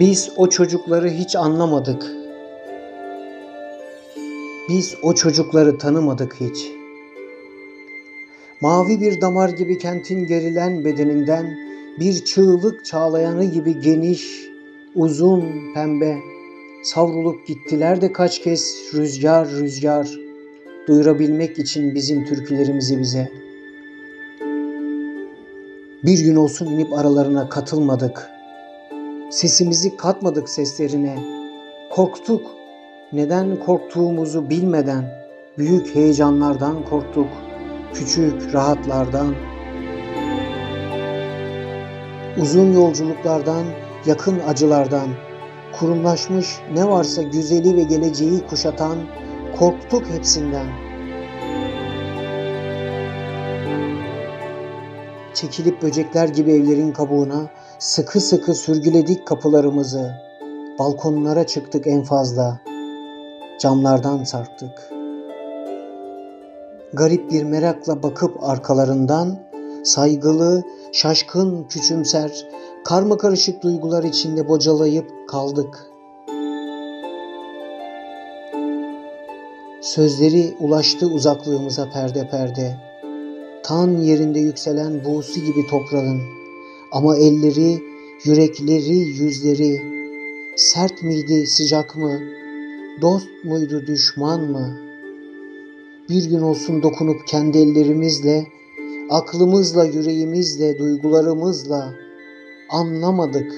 Biz o çocukları hiç anlamadık. Biz o çocukları tanımadık hiç. Mavi bir damar gibi kentin gerilen bedeninden bir çığlık çağlayanı gibi geniş, uzun, pembe savrulup gittiler de kaç kez rüzgar rüzgar duyurabilmek için bizim türkülerimizi bize. Bir gün olsun inip aralarına katılmadık. Sesimizi katmadık seslerine. Korktuk. Neden korktuğumuzu bilmeden büyük heyecanlardan korktuk. Küçük rahatlardan. Uzun yolculuklardan, yakın acılardan. Kurumlaşmış ne varsa güzeli ve geleceği kuşatan korktuk hepsinden. Çekilip böcekler gibi evlerin kabuğuna sıkı sıkı sürgüledik kapılarımızı. Balkonlara çıktık en fazla. Camlardan sarktık. Garip bir merakla bakıp arkalarından saygılı, şaşkın, küçümser, karmakarışık duygular içinde bocalayıp kaldık. Sözleri ulaştı uzaklığımıza perde perde. Tan yerinde yükselen buğusu gibi toprağın. Ama elleri, yürekleri, yüzleri sert miydi, sıcak mı? Dost muydu, düşman mı? Bir gün olsun dokunup kendi ellerimizle, aklımızla, yüreğimizle, duygularımızla anlamadık.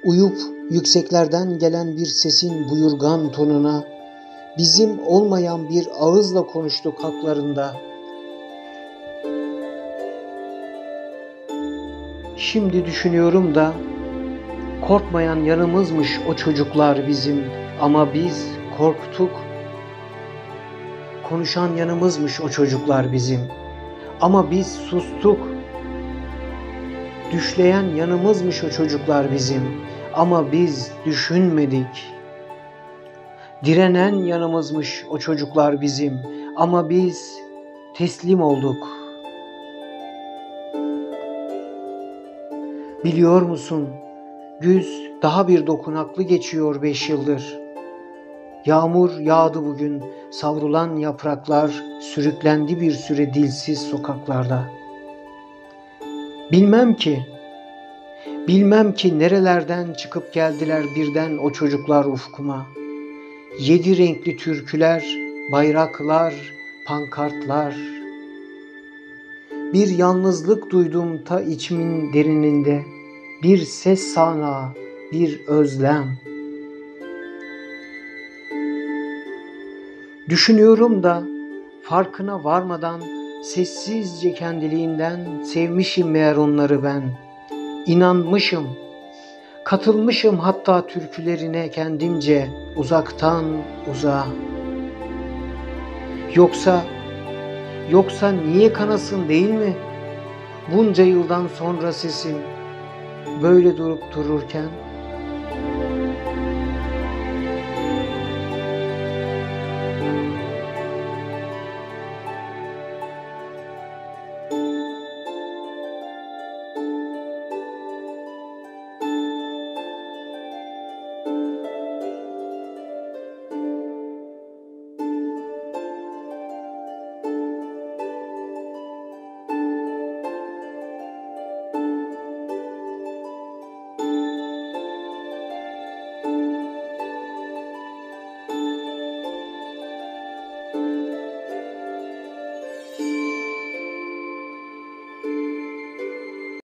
Uyup yükseklerden gelen bir sesin buyurgan tonuna, bizim olmayan bir ağızla konuştuk haklarında. Şimdi düşünüyorum da, korkmayan yanımızmış o çocuklar bizim, ama biz korktuk. Konuşan yanımızmış o çocuklar bizim, ama biz sustuk. Düşleyen yanımızmış o çocuklar bizim, ama biz düşünmedik. Direnen yanımızmış o çocuklar bizim, ama biz teslim olduk. Biliyor musun, güz daha bir dokunaklı geçiyor 5 yıldır. Yağmur yağdı bugün, savrulan yapraklar sürüklendi bir süre dilsiz sokaklarda. Bilmem ki nerelerden çıkıp geldiler birden o çocuklar ufkuma. 7 renkli türküler, bayraklar, pankartlar. Bir yalnızlık duydum ta içimin derininde, bir ses sanağı, bir özlem. Düşünüyorum da farkına varmadan sessizce kendiliğinden sevmişim meğer onları ben. İnanmışım, katılmışım hatta türkülerine kendimce uzaktan uzağa. Yoksa niye kanasın değil mi? Bunca yıldan sonra sesim böyle durup dururken